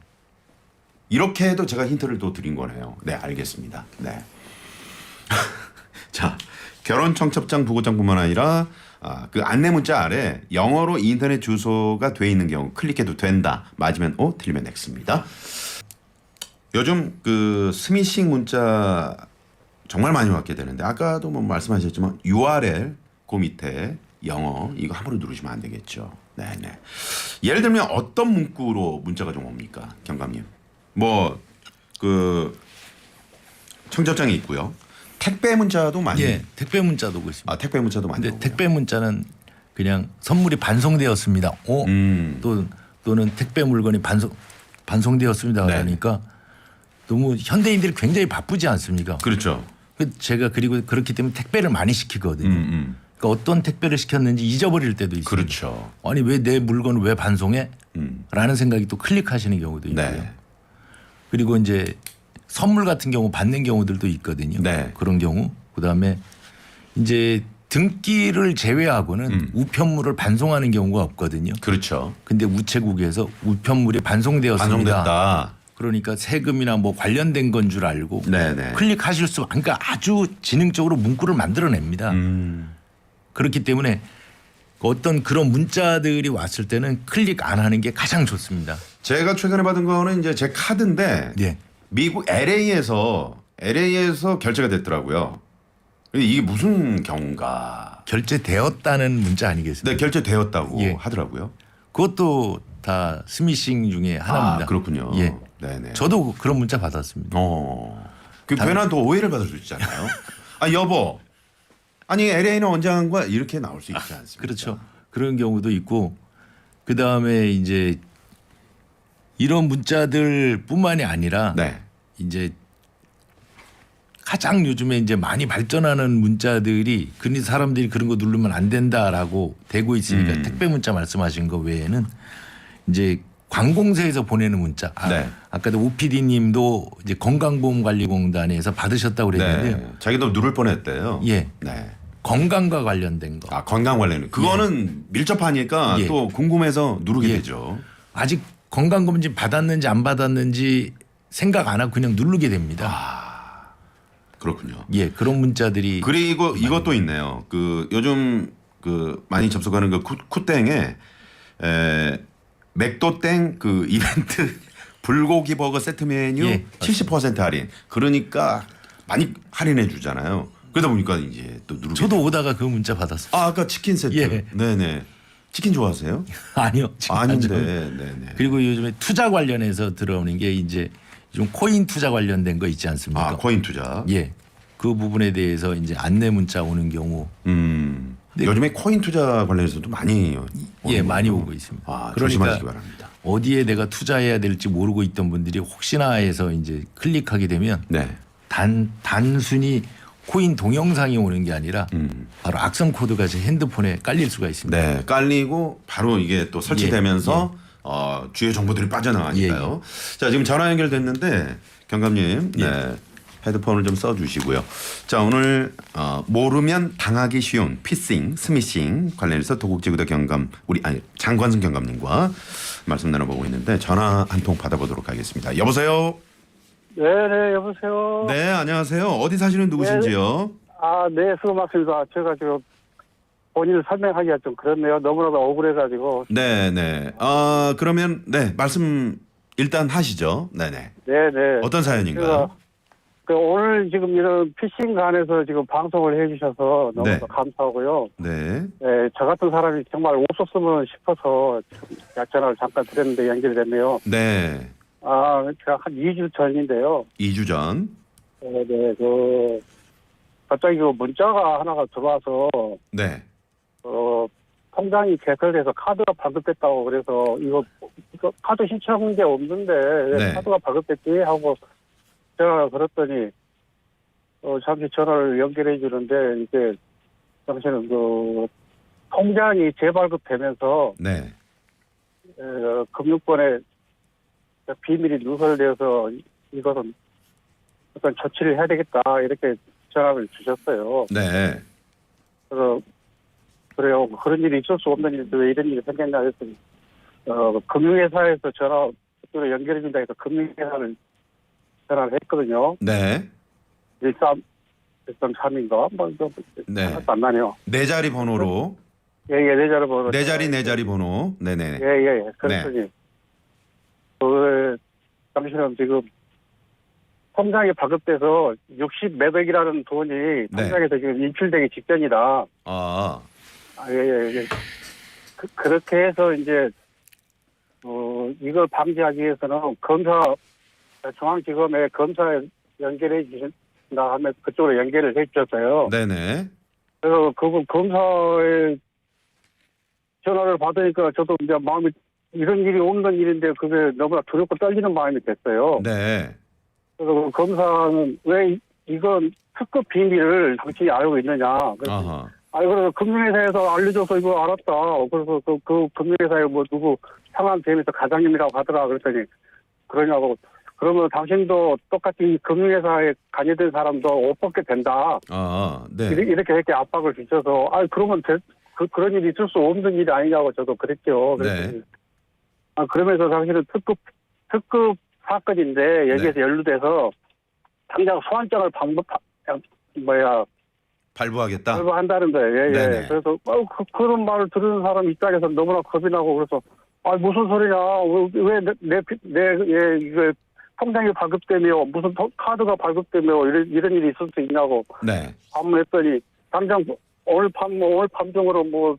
이렇게 해도 제가 힌트를 또 드린 거네요. 네 알겠습니다. 네. 자 결혼 청첩장 부고장뿐만 아니라 그 안내 문자 아래 영어로 인터넷 주소가 돼 있는 경우 클릭해도 된다. 맞으면 O, 틀리면 X입니다. 요즘 그 스미싱 문자 정말 많이 왔게 되는데 아까도 뭐 말씀하셨지만 URL 그 밑에 영어 이거 함부로 누르시면 안 되겠죠. 네네. 예를 들면 어떤 문구로 문자가 좀 옵니까, 경감님? 뭐 그 청첩장이 있고요. 택배 문자도 많이. 예, 택배 문자도 오고 있습니다. 아 택배 문자도 많이. 근데 오고요. 택배 문자는 그냥 선물이 반송되었습니다. 또는 택배 물건이 반송되었습니다. 네. 그러니까 너무 현대인들이 굉장히 바쁘지 않습니까? 그렇죠. 제가 그리고 그렇기 때문에 택배를 많이 시키거든요. 그러니까 어떤 택배를 시켰는지 잊어버릴 때도 있어요. 그렇죠. 아니 왜 내 물건을 왜 반송해? 라는 생각이 또 클릭하시는 경우도 있고요. 네. 그리고 이제 선물 같은 경우 받는 경우들도 있거든요. 네. 그런 경우. 그다음에 이제 등기를 제외하고는 우편물을 반송하는 경우가 없거든요. 그렇죠. 근데 우체국에서 우편물이 반송되었습니다. 반송됐다. 그러니까 세금이나 뭐 관련된 건 줄 알고 네네. 클릭하실 수 그러니까 아주 지능적으로 문구를 만들어냅니다. 그렇기 때문에 어떤 그런 문자들이 왔을 때는 클릭 안 하는 게 가장 좋습니다. 제가 최근에 받은 거는 이제 제 카드인데 예. 미국 LA에서 결제가 됐더라고요. 이게 무슨 경우인가? 결제되었다는 문자 아니겠습니까? 네, 결제되었다고 예. 하더라고요. 그것도 다 스미싱 중에 하나입니다. 아, 그렇군요. 예. 네네. 저도 그런 문자 받았습니다. 그 괜한 더 오해를 받을 수 있잖아요. 아 여보, 아니 LA는 언제 한 거야? 이렇게 나올 수 있지 않습니까? 그렇죠. 그런 경우도 있고 그 다음에 이제 이런 문자들뿐만이 아니라 네. 이제 가장 요즘에 이제 많이 발전하는 문자들이 근데 사람들이 그런 거 누르면 안 된다라고 되고 있으니까 택배 문자 말씀하신 거 외에는 이제 관공서에서 보내는 문자. 네. 아까도 OPD님도 이제 건강보험관리공단에서 받으셨다고 그랬는데요. 네. 자기도 누를 뻔했대요. 예. 네. 건강과 관련된 거. 아 건강 관련 그거는 밀접하니까 예. 또 궁금해서 누르게 예. 되죠. 아직 건강검진 받았는지 안 받았는지 생각 안 하고 그냥 누르게 됩니다. 그렇군요. 예, 그런 문자들이 그리고 이것도 있네요. 그 요즘 그 많이 접속하는 그 쿠땡에 맥도땡 그 이벤트 불고기 버거 세트 메뉴 예, 70% 할인. 그러니까 많이 할인해 주잖아요. 그러다 보니까 이제 또 누르게. 저도 오다가 그 문자 받았어요. 아, 아까 치킨 세트. 예. 네네. 치킨 좋아하세요? 아니요. 지금 아닌데. 안 네네. 그리고 요즘에 투자 관련해서 들어오는 게 이제 좀 코인 투자 관련된 거 있지 않습니까? 아, 코인 투자. 예. 그 부분에 대해서 이제 안내 문자 오는 경우 요즘에 코인 투자 관련해서도 많이 예, 오는 많이 거죠? 오고 있습니다. 아, 그러니까 조심하시기 바랍니다. 어디에 내가 투자해야 될지 모르고 있던 분들이 혹시나 해서 이제 클릭하게 되면 네. 단순히 코인 동영상이 오는 게 아니라 바로 악성 코드가 제 핸드폰에 깔릴 수가 있습니다. 네, 깔리고 바로 이게 또 설치되면서 주요 정보들이 빠져나가니까요. 자, 지금 전화 연결됐는데 경감님, 네, 헤드폰을 좀 써주시고요. 자, 오늘 모르면 당하기 쉬운 피싱, 스미싱 관련해서 도곡지구대 경감 장관승 경감님과 말씀 나눠보고 있는데 전화 한 통 받아보도록 하겠습니다. 여보세요. 네, 여보세요. 네, 안녕하세요. 어디 사시는 누구신지요? 네, 수고 많습니다. 제가 지금 본인을 설명하기가 좀 그렇네요. 너무나도 억울해가지고. 네, 네. 그러면 네, 말씀 일단 하시죠. 네, 네. 네. 어떤 사연인가요? 오늘 지금 이런 피싱 관해서 지금 방송을 해주셔서 너무 네. 감사하고요. 네. 네, 저 같은 사람이 정말 없었으면 싶어서 전화를 잠깐 드렸는데 연결됐네요. 네. 제가 한 2주 전인데요. 2주 전. 네, 갑자기 문자가 하나가 들어와서, 네. 통장이 개설돼서 카드가 발급됐다고 그래서 이거 카드 신청한 게 없는데 왜 네. 카드가 발급됐지 하고 제가 그랬더니 잠시 전화를 연결해 주는데 이제 당신은 통장이 재발급되면서 네. 금융권에 비밀이 누설되어서 이것은 어떤 조치를 해야 되겠다 이렇게 전화를 주셨어요. 네. 그래서 그래요. 그런 일이 있을 수 없는 일인데 왜 이런 일이 생겼냐 했더니 금융회사에서 그쪽으로 연결해준다 해서 금융회사를 전화를 했거든요. 네. 1.3인가? 네. 하나도 안 나네요. 네 자리 번호로. 예, 네 자리 번호. 네 자리 번호. 네네. 예. 그랬더니 당신은 지금 통장에 발급돼서 60 몇억이라는 돈이 통장에서 지금 인출되기 직전이다. 예. 그렇게 해서 이제 이걸 방지하기 위해서는 중앙지검에 검사에 연결해 주신다 하면 그쪽으로 연결을 해 주셨어요. 네네. 그래서 그분 검사의 전화를 받으니까 저도 이제 마음이 이런 일이 없는 일인데 그게 너무나 두렵고 떨리는 마음이 됐어요. 네. 그래서 그 검사는 왜 이건 특급 비밀을 당신이 알고 있느냐. 그래서 그래서 금융회사에서 알려줘서 이거 알았다. 그래서 그 금융회사에 누구 상암재임에서 과장님이라고 하더라. 그랬더니 그러냐고. 그러면 당신도 똑같이 금융회사에 관여된 사람도 옷 벗게 된다. 네. 이렇게 압박을 주셔서 그러면 그런 일이 있을 수 없는 일이 아니냐고 저도 그랬죠. 네. 그러면서 당신은 특급 사건인데 여기에서 연루돼서 당장 소환장을 발부하겠다. 발부한다는 거예요. 예. 네네. 그래서 그런 말을 들은 사람 입장에서 너무나 겁이 나고 그래서 무슨 소리냐? 왜 이거 통장이 발급되며 무슨 카드가 발급되며 이런 일이 있을 수 있냐고 반문했더니 당장 오늘 밤 중으로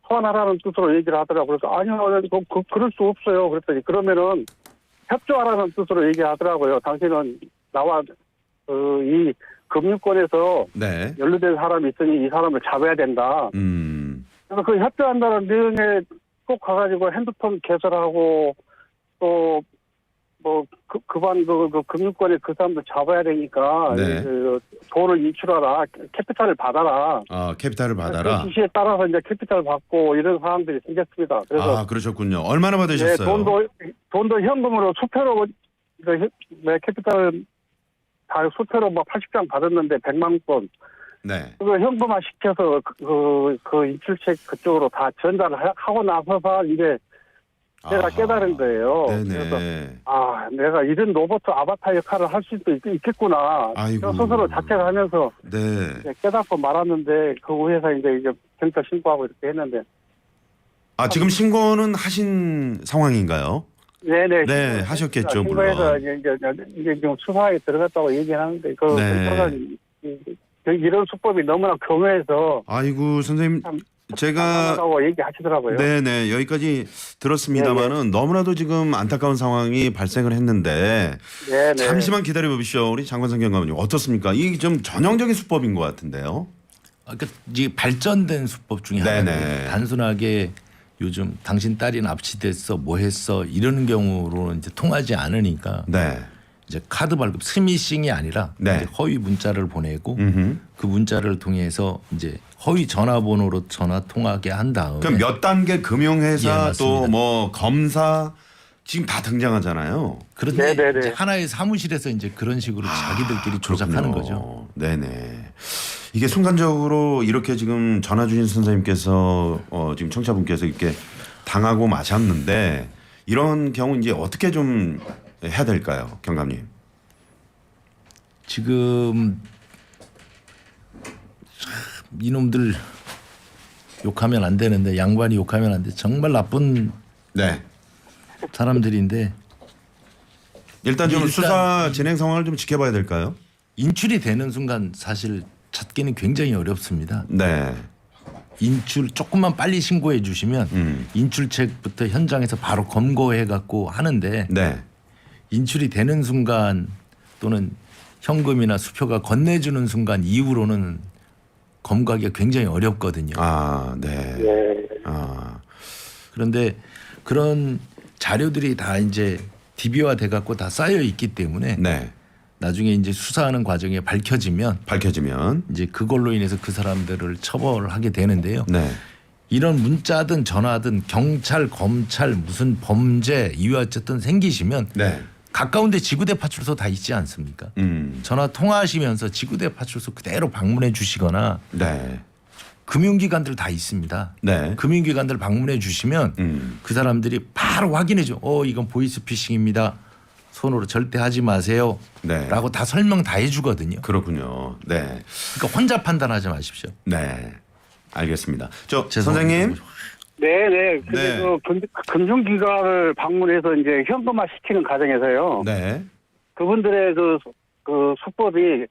소환하라는 뜻으로 얘기를 하더라고요. 그래서 아니요, 그럴 수 없어요. 그랬더니 그러면은 협조하라는 뜻으로 얘기하더라고요. 당신은 나와 이 금융권에서 연루된 사람이 있으니 이 사람을 잡아야 된다. 그래서 그 협조한다는 내용에 꼭 가가지고 핸드폰 개설하고 또 금융권에 그 사람들 잡아야 되니까 돈을 인출하라, 캐피탈을 받아라. 캐피탈을 받아라. 그 지시에 따라서 이제 캐피탈 받고 이런 상황들이 생겼습니다. 그래서 그러셨군요. 얼마나 받으셨어요? 돈도 현금으로 수표로 캐피탈 다 수표로 80장 받았는데 100만 원. 네. 그거 현금화 시켜서 그 인출책 그쪽으로 다 전달을 하고 나서서 이제 제가 깨달은 거예요. 네네. 그래서 내가 이런 로봇 아바타 역할을 할 수도 있겠구나. 아이고. 스스로 자책하면서 깨닫고 말았는데 그 회사 이제 경찰 신고하고 이렇게 했는데. 지금 신고는 하신 상황인가요? 네네. 네, 하셨겠죠, 신고해서 물론. 이제 지금 수사에 들어갔다고 얘기하는데 이런 수법이 너무나 교묘해서. 아이고 선생님. 제가 얘기하시더라고요. 네네 여기까지 들었습니다만은 너무나도 지금 안타까운 상황이 발생을 했는데 잠시만 기다려 보십시오. 우리 장관상 경감님 어떻습니까? 이게 좀 전형적인 수법인 것 같은데요. 그러니까 이게 발전된 수법 중에 하나예요. 단순하게 요즘 당신 딸이 납치됐어, 뭐 했어 이러는 경우로는 이제 통하지 않으니까. 이제 카드 발급 스미싱이 아니라 이제 허위 문자를 보내고 그 문자를 통해서 이제 허위 전화번호로 전화 통하게 한 다음에 그럼 몇 단계 금융회사 또 검사 지금 다 등장하잖아요. 그런데 이제 하나의 사무실에서 이제 그런 식으로 자기들끼리 조작하는 거죠. 네네. 이게 순간적으로 이렇게 지금 전화 주신 선생님께서 지금 청취자분께서 이렇게 당하고 마셨는데 이런 경우 이제 어떻게 좀 해야 될까요, 경감님? 지금 이놈들 욕하면 안 되는데 양반이 욕하면 안 돼. 정말 나쁜 네. 사람들인데 일단 좀 일단 수사 진행 상황을 좀 지켜봐야 될까요? 인출이 되는 순간 사실 찾기는 굉장히 어렵습니다. 네. 인출 조금만 빨리 신고해 주시면 인출책부터 현장에서 바로 검거해 갖고 하는데 네. 인출이 되는 순간 또는 현금이나 수표가 건네주는 순간 이후로는 검거하기가 굉장히 어렵거든요. 아, 네. 예. 아, 그런데 그런 자료들이 다 이제 DB화 돼 갖고 다 쌓여 있기 때문에 네. 나중에 이제 수사하는 과정에 밝혀지면 밝혀지면 이제 그걸로 인해서 그 사람들을 처벌하게 되는데요. 네. 이런 문자든 전화든 경찰, 검찰 무슨 범죄 이유 어쨌든 생기시면 네. 가까운데 지구대 파출소 다 있지 않습니까? 전화 통화하시면서 지구대 파출소 그대로 방문해 주시거나 네. 금융기관들 다 있습니다. 네. 금융기관들 방문해 주시면 그 사람들이 바로 확인해 줘. 이건 보이스피싱입니다. 손으로 절대 하지 마세요. 네. 라고 다 설명 다 해주거든요. 그렇군요. 네. 그러니까 혼자 판단하지 마십시오. 네. 알겠습니다. 저 죄송합니다. 선생님. 네네. 근데 네. 그 금융기관을 방문해서 이제 현금화 시키는 과정에서요. 네. 그분들의 그 수법이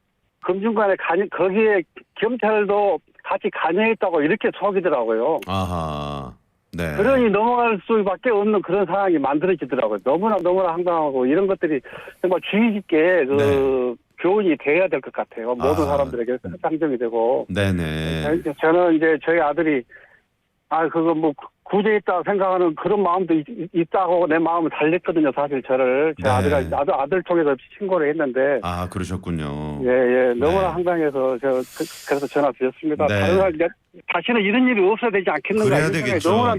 금융관에 거기에 경찰도 같이 관여했다고 이렇게 속이더라고요. 아하. 네. 그러니 넘어갈 수밖에 없는 그런 상황이 만들어지더라고요. 너무나 황당하고 이런 것들이 정말 주의 깊게 교훈이 돼야 될 것 같아요. 모든 사람들에게 상정이 되고. 네네. 저는 이제 저희 아들이 그거 뭐 구제했다 생각하는 그런 마음도 있다고 내 마음을 달랬거든요. 사실 저를 제 네. 아들 통해서 신고를 했는데. 아, 그러셨군요. 예. 너무나 네. 황당해서 그래서 전화 드렸습니다. 네. 다시는 이런 일이 없어야 되지 않겠는가. 그래야 이런 생각이 되겠죠.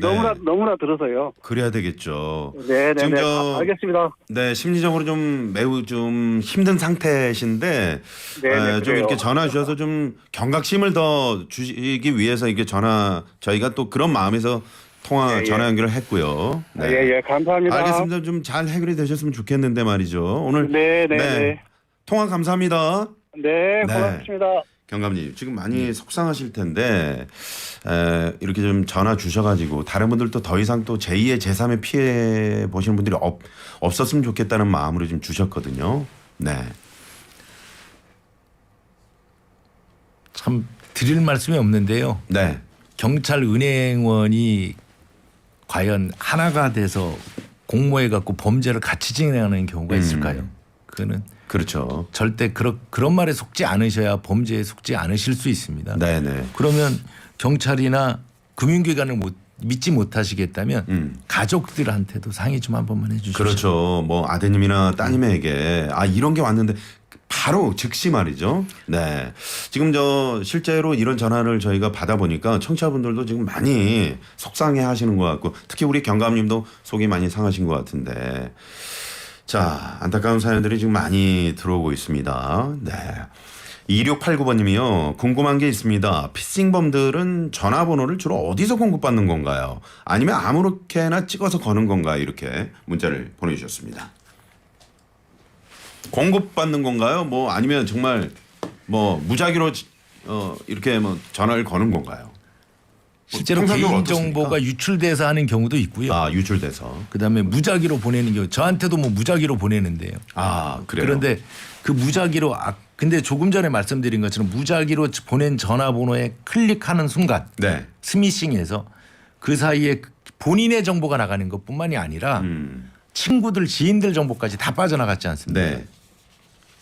너무나 들어서요. 그래야 되겠죠. 네네네. 지금 알겠습니다. 네, 심리적으로 좀 매우 좀 힘든 상태신데 네네, 좀 그래요. 이렇게 전화 주셔서 좀 경각심을 더 주시기 위해서 이게 저희가 또 그런 마음에서 예. 전화 연결을 했고요. 네. 예, 감사합니다. 알겠습니다. 좀 잘 해결이 되셨으면 좋겠는데 말이죠. 오늘 네. 통화 감사합니다. 네, 네. 고맙습니다. 경감님 지금 많이 속상하실 텐데 이렇게 좀 전화 주셔가지고 다른 분들도 더 이상 또 제2의 제3의 피해 보시는 분들이 없었으면 좋겠다는 마음으로 좀 주셨거든요. 네. 참 드릴 말씀이 없는데요. 네. 경찰 은행원이 과연 하나가 돼서 공모해 갖고 범죄를 같이 진행하는 경우가 있을까요? 그거는 그렇죠. 절대 그런 말에 속지 않으셔야 범죄에 속지 않으실 수 있습니다. 네네. 그러면 경찰이나 금융기관을 믿지 못하시겠다면 가족들한테도 상의 좀 한 번만 해주십시오. 그렇죠. 뭐 아드님이나 따님에게 이런 게 왔는데 바로 즉시 말이죠. 네. 지금 실제로 이런 전화를 저희가 받아보니까 청취자분들도 지금 많이 속상해 하시는 것 같고 특히 우리 경감님도 속이 많이 상하신 것 같은데 자, 안타까운 사연들이 지금 많이 들어오고 있습니다. 네. 2689번님이요. 궁금한 게 있습니다. 피싱범들은 전화번호를 주로 어디서 공급받는 건가요? 아니면 아무렇게나 찍어서 거는 건가요? 이렇게 문자를 보내주셨습니다. 공급받는 건가요? 뭐 아니면 정말 뭐 무작위로 이렇게 뭐 전화를 거는 건가요? 실제로 통상적으로 개인 어떻습니까? 정보가 유출돼서 하는 경우도 있고요. 유출돼서. 그다음에 무작위로 보내는 경우 저한테도 뭐 무작위로 보내는데요. 그래요? 그런데 그 무작위로 근데 조금 전에 말씀드린 것처럼 무작위로 보낸 전화번호에 클릭하는 순간 네. 스미싱해서 그 사이에 본인의 정보가 나가는 것뿐만이 아니라 친구들 지인들 정보까지 다 빠져나갔지 않습니까? 네.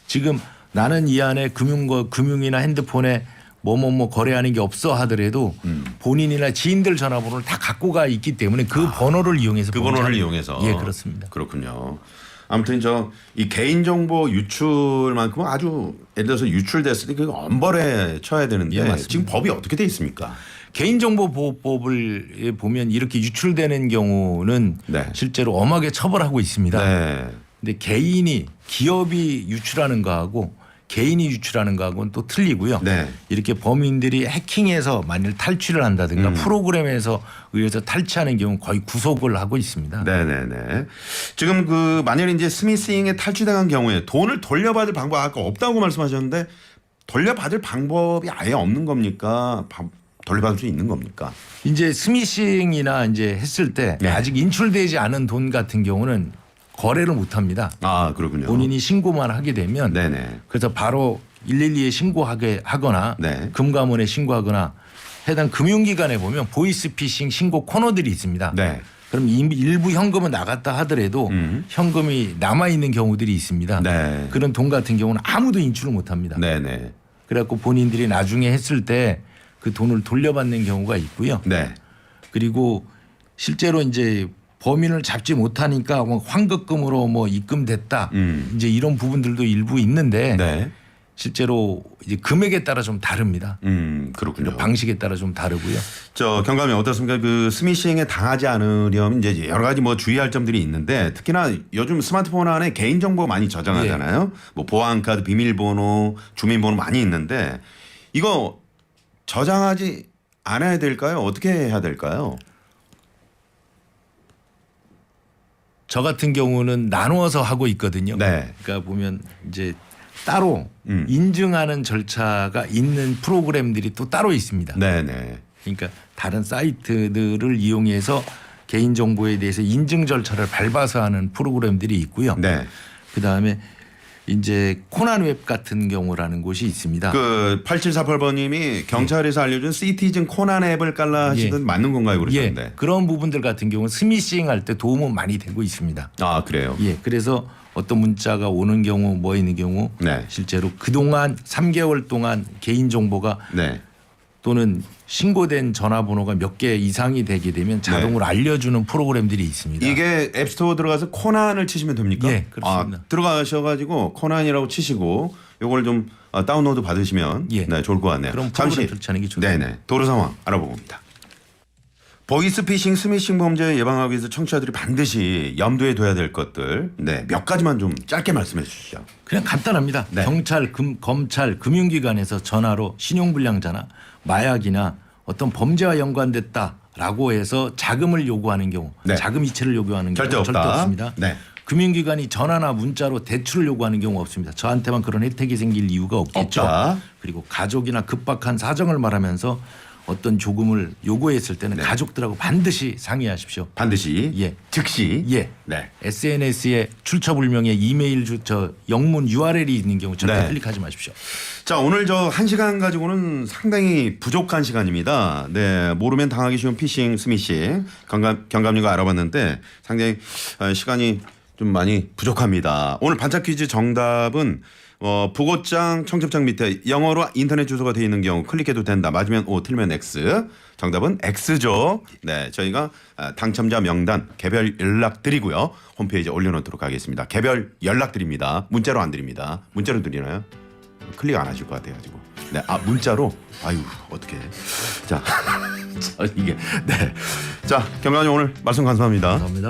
지금 나는 이 안에 금융이나 핸드폰에 뭐 거래하는 게 없어 하더라도 본인이나 지인들 전화번호를 다 갖고 가 있기 때문에 그 번호를 이용해서 그 번호를 범죄하는- 이용해서. 예, 그렇습니다. 그렇군요. 아무튼 이 개인정보 유출만큼은 아주 예를 들어서 유출됐을 때 그 엄벌에 쳐야 되는데 예, 맞습니다. 지금 법이 어떻게 돼 있습니까? 개인정보보호법을 보면 이렇게 유출되는 경우는 네. 실제로 엄하게 처벌하고 있습니다. 네. 근데 기업이 유출하는 거하고 개인이 유출하는 거하고는 또 틀리고요. 네. 이렇게 범인들이 해킹해서 만일 탈취를 한다든가 프로그램에서 의해서 탈취하는 경우 거의 구속을 하고 있습니다. 네네네. 지금 그 만일 이제 스미싱에 탈취당한 경우에 돈을 돌려받을 방법 아까 없다고 말씀하셨는데 돌려받을 방법이 아예 없는 겁니까? 돌려받을 수 있는 겁니까? 이제 스미싱이나 이제 했을 때 네. 아직 인출되지 않은 돈 같은 경우는 거래를 못 합니다. 아 그렇군요. 본인이 신고만 하게 되면 네네. 그래서 바로 112에 신고하게 하거나 네. 금감원에 신고하거나 해당 금융기관에 보면 보이스피싱 신고 코너들이 있습니다. 네. 그럼 일부 현금은 나갔다 하더라도 현금이 남아 있는 경우들이 있습니다. 네. 그런 돈 같은 경우는 아무도 인출을 못 합니다. 네네. 그래갖고 본인들이 나중에 했을 때 그 돈을 돌려받는 경우가 있고요. 네. 그리고 실제로 이제 범인을 잡지 못하니까 뭐 환급금으로 뭐 입금됐다. 이제 이런 부분들도 일부 있는데 네. 실제로 이제 금액에 따라 좀 다릅니다. 그렇군요. 방식에 따라 좀 다르고요. 저 경감이 어떻습니까? 그 스미싱에 당하지 않으려면 이제 여러 가지 뭐 주의할 점들이 있는데 특히나 요즘 스마트폰 안에 개인 정보 많이 저장하잖아요. 뭐 보안카드, 비밀번호, 주민번호 많이 있는데 이거 저장하지 않아야 될까요? 어떻게 해야 될까요? 저 같은 경우는 나누어서 하고 있거든요. 네. 그러니까 보면 이제 따로 음. 인증하는 절차가 있는 프로그램들이 또 따로 있습니다. 네네. 그러니까 다른 사이트들을 이용해서 개인 정보에 대해서 인증 절차를 밟아서 하는 프로그램들이 있고요. 네. 그다음에 이제 코난 웹 같은 경우라는 곳이 있습니다. 그 8748번님이 경찰에서 알려준 시티즌 코난 앱을 깔라 하시던 맞는 건가요? 그러셨는데. 예, 그런 부분들 같은 경우는 스미싱 할 때 도움은 많이 되고 있습니다. 아 그래요. 예, 그래서 어떤 문자가 오는 경우 뭐 있는 경우 네. 실제로 그동안 3개월 동안 개인 정보가 네. 또는 신고된 전화번호가 몇 개 이상이 되게 되면 자동으로 알려주는 프로그램들이 있습니다. 이게 앱스토어 들어가서 코난을 치시면 됩니까? 예, 그렇습니다. 아, 들어가셔가지고 코난이라고 치시고 요걸 좀 다운로드 받으시면 예. 네, 좋을 것 같네요. 그럼 프로그램 설치하는 게 좋습니다. 네네. 도로 상황 알아봅니다. 보이스피싱, 스미싱 범죄 예방하기 위해서 청취자들이 반드시 염두에 둬야 될 것들 몇 가지만 좀 짧게 말씀해 주시죠. 그냥 간단합니다. 네. 경찰, 검찰, 금융기관에서 전화로 신용불량자나 마약이나 어떤 범죄와 연관됐다라고 해서 자금을 요구하는 경우, 네. 자금 이체를 요구하는 경우 절대 없다. 없습니다. 네. 금융기관이 전화나 문자로 대출을 요구하는 경우 없습니다. 저한테만 그런 혜택이 생길 이유가 없겠죠. 없다. 그리고 가족이나 급박한 사정을 말하면서 어떤 조금을 요구했을 때는 네. 가족들하고 반드시 상의하십시오. 반드시 예. 즉시 예. 네. SNS에 출처불명의 이메일 영문 URL이 있는 경우 절대 네. 클릭하지 마십시오. 자 오늘 저 1시간 가지고는 상당히 부족한 시간입니다. 네 모르면 당하기 쉬운 피싱, 스미싱 경감님과 알아봤는데 상당히 시간이 좀 많이 부족합니다. 오늘 반짝 퀴즈 정답은 부고장 청첩장 밑에 영어로 인터넷 주소가 되어 있는 경우 클릭해도 된다. 맞으면 O, 틀리면 X. 정답은 X죠. 네, 저희가 당첨자 명단 개별 연락 드리고요. 홈페이지에 올려놓도록 하겠습니다. 개별 연락 드립니다. 문자로 안 드립니다. 문자로 드리나요? 클릭 안 하실 것 같아가지고. 네, 문자로. 아유, 어떻게? 자, 이게 네, 자 경감님 오늘 말씀 감사합니다. 감사합니다.